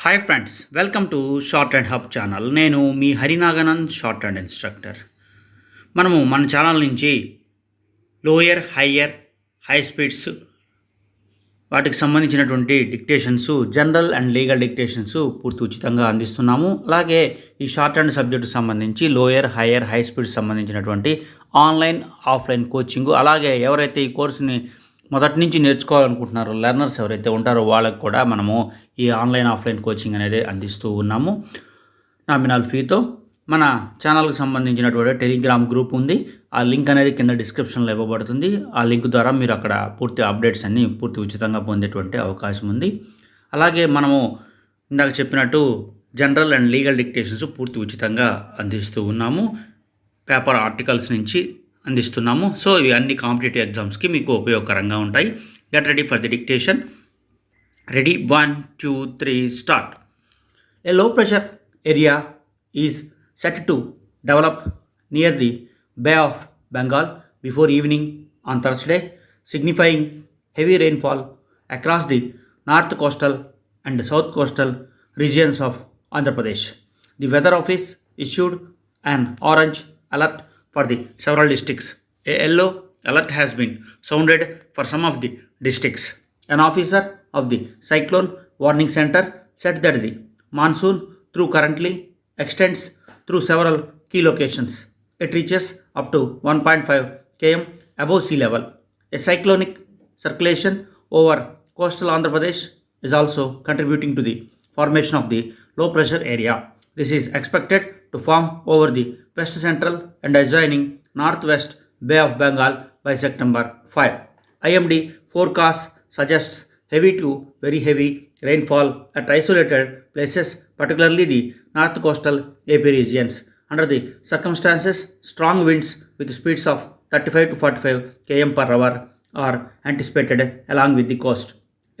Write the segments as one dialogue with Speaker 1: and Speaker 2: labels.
Speaker 1: Hi friends, welcome to short and hub channel. నేను మీ హరినాగనంద్, short and instructor. మనము మన channel నుంచి లోయర్, హయ్యర్, హై స్పీడ్స్ వాటికి సంబంధించినటువంటి dictations, general and legal dictations పూర్తి ఉచితంగా అందిస్తున్నాము. అలాగే ఈ షార్ట్ అండ్ సబ్జెక్టుకు సంబంధించి లోయర్, హయ్యర్, హై స్పీడ్స్ సంబంధించినటువంటి ఆన్లైన్, ఆఫ్లైన్ కోచింగ్, అలాగే ఎవరైతే ఈ కోర్సుని మొదటి నుంచి నేర్చుకోవాలనుకుంటున్నారో లెర్నర్స్ ఎవరైతే ఉంటారో వాళ్ళకు కూడా మనము ఈ ఆన్లైన్, ఆఫ్లైన్ కోచింగ్ అనేది అందిస్తూ ఉన్నాము నామినల్ ఫీతో. మన ఛానల్కి సంబంధించినటువంటి టెలిగ్రామ్ గ్రూప్ ఉంది. ఆ లింక్ అనేది కింద డిస్క్రిప్షన్లో ఇవ్వబడుతుంది. ఆ లింక్ ద్వారా మీరు అక్కడ పూర్తి అప్డేట్స్ అన్నీ పూర్తి ఉచితంగా పొందేటువంటి అవకాశం ఉంది. అలాగే మనము ఇందాక చెప్పినట్టు జనరల్ అండ్ లీగల్ డిక్టేషన్స్ పూర్తి ఉచితంగా అందిస్తూ ఉన్నాము. పేపర్ ఆర్టికల్స్ నుంచి అందిస్తున్నాము. సో ఇవి అన్ని కాంపిటేటివ్ ఎగ్జామ్స్కి మీకు ఉపయోగకరంగా ఉంటాయి. Get ready for the dictation. Ready, 1, 2, 3 start. A low pressure area is set to develop near the Bay of Bengal before evening on Thursday, signifying heavy rainfall across the north coastal and south coastal regions of Andhra Pradesh. The weather office issued an orange alert for the several districts. A yellow alert has been sounded for some of the districts. An officer of the Cyclone Warning Center said that the monsoon through currently extends through several key locations. It reaches up to 1.5 km above sea level. A cyclonic circulation over coastal Andhra Pradesh is also contributing to the formation of the low pressure area. This is expected to form over the west central and adjoining northwest Bay of Bengal by September 5. IMD forecast suggests heavy to very heavy rainfall at isolated places, particularly the north coastal AP regions. Under the circumstances, strong winds with speeds of 35 to 45 km per hour are anticipated along with the coast.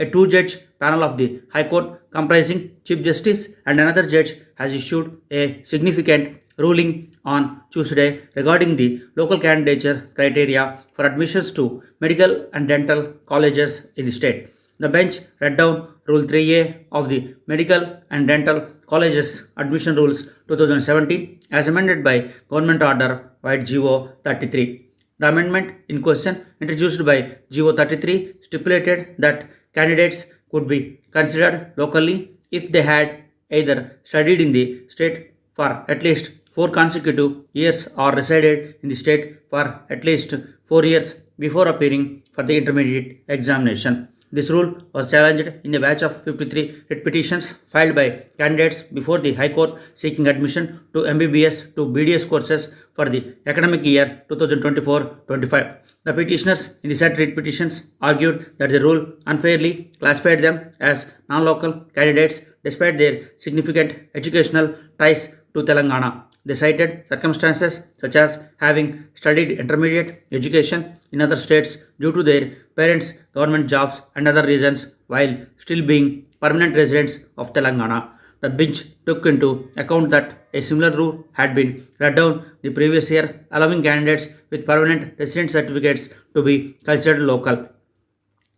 Speaker 1: A two-judge panel of the High Court comprising Chief Justice and another judge has issued a significant ruling on Tuesday regarding the local candidature criteria for admissions to medical and dental colleges in the state. The bench read down Rule 3A of the Medical and Dental Colleges Admission Rules 2017 as amended by Government Order White GO 33. The amendment in question, introduced by GO 33, stipulated that candidates could be considered locally if they had either studied in the state for at least 4 consecutive years or resided in the state for at least 4 years before appearing for the intermediate examination. This rule was challenged in a batch of 53 writ petitions filed by candidates before the High Court seeking admission to MBBS to BDS courses for the academic year 2024-25. The petitioners in the said writ petitions argued that the rule unfairly classified them as non-local candidates despite their significant educational ties to Telangana. They cited circumstances such as having studied intermediate education in other states due to their parents' government jobs and other reasons while still being permanent residents of Telangana. The bench took into account that a similar rule had been read down the previous year, allowing candidates with permanent resident certificates to be considered local.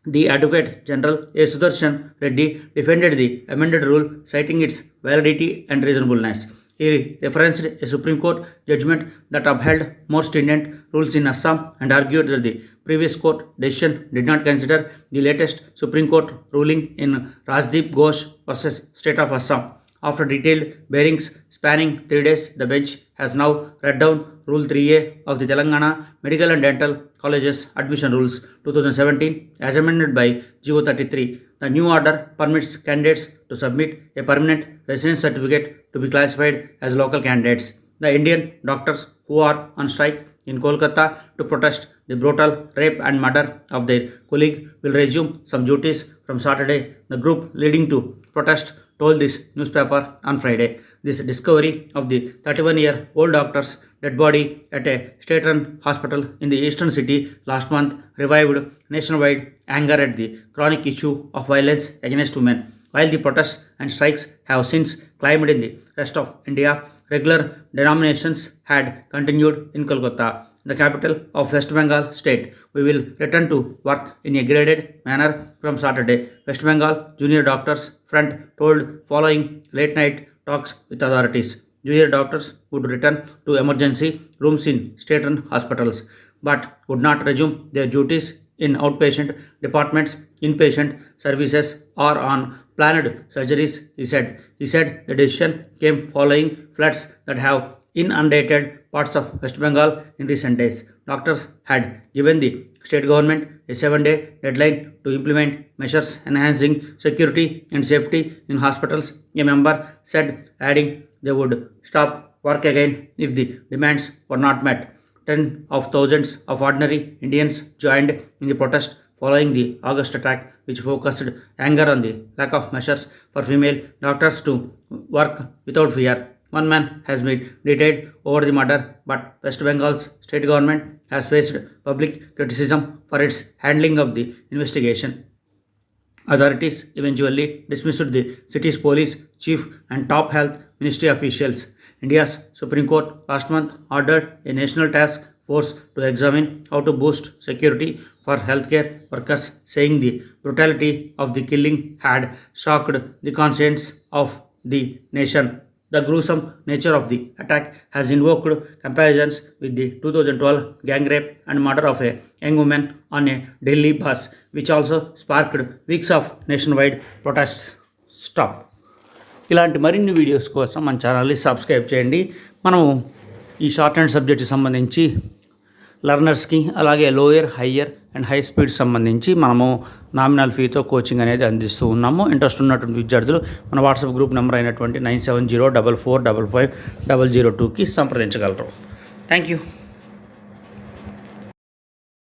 Speaker 1: The Advocate General A. Sudarshan Reddy defended the amended rule, citing its validity and reasonableness. He referenced a Supreme Court judgment that upheld more stringent rules in Assam and argued that the previous court decision did not consider the latest Supreme Court ruling in Rajdeep Ghosh versus State of Assam. After detailed bearings spanning 3 days, the bench has now read down Rule 3A of the Telangana Medical and Dental Colleges Admission Rules 2017 as amended by GO 33. The new order permits candidates to submit a permanent residence certificate to be classified as local candidates. The Indian doctors who are on strike in Kolkata to protest the brutal rape and murder of their colleague will resume some duties from Saturday. The group leading to protest told this newspaper on Friday. This discovery of the 31-year-old doctor's dead body at a state-run hospital in the eastern city last month revived nationwide anger at the chronic issue of violence against women. While the protests and strikes have since climbed in the rest of India, regular denominations had continued in Kolkata. the capital of West Bengal state. We will return to work in a graded manner from Saturday. West Bengal Junior Doctors Front told following late night talks with authorities. Junior doctors would return to emergency rooms in state-run hospitals, but would not resume their duties in outpatient departments, inpatient services, or on planned surgeries, he said. He said the decision came following floods that have inundated parts of West Bengal in recent days. Doctors had given the state government a 7-day deadline to implement measures enhancing security and safety in hospitals, a member said, adding they would stop work again if the demands were not met. Tens of thousands of ordinary Indians joined in the protest following the August attack, which focused anger on the lack of measures for female doctors to work without fear. One man has been detained over the murder, but West Bengal's state government has faced public criticism for its handling of the investigation. Authorities eventually dismissed the city's police chief and top health ministry officials. India's Supreme Court last month ordered a national task force to examine how to boost security for healthcare workers, saying the brutality of the killing had shocked the conscience of the nation. The gruesome nature of the attack has invoked comparisons with the 2012 gang rape and murder of a young woman on a Delhi bus, which also sparked weeks of nationwide protests. Stop. ఇలాంటి మరిన్ని videos కోసం మన ఛానల్ని subscribe చేయండి. మనము ఈ short hand సబ్జెక్ట్కి సంబంధించి లర్నర్స్కి అలాగే lower, higher and high speed సంబంధించి మనము నామినల్ ఫీతో కోచింగ్ అనేది అందిస్తూ ఉన్నాము. ఇంట్రెస్ట్ ఉన్నటువంటి విద్యార్థులు మన వాట్సాప్ గ్రూప్ నెంబర్ అయినటువంటి 9704455002కి సంప్రదించగలరు. Thank you.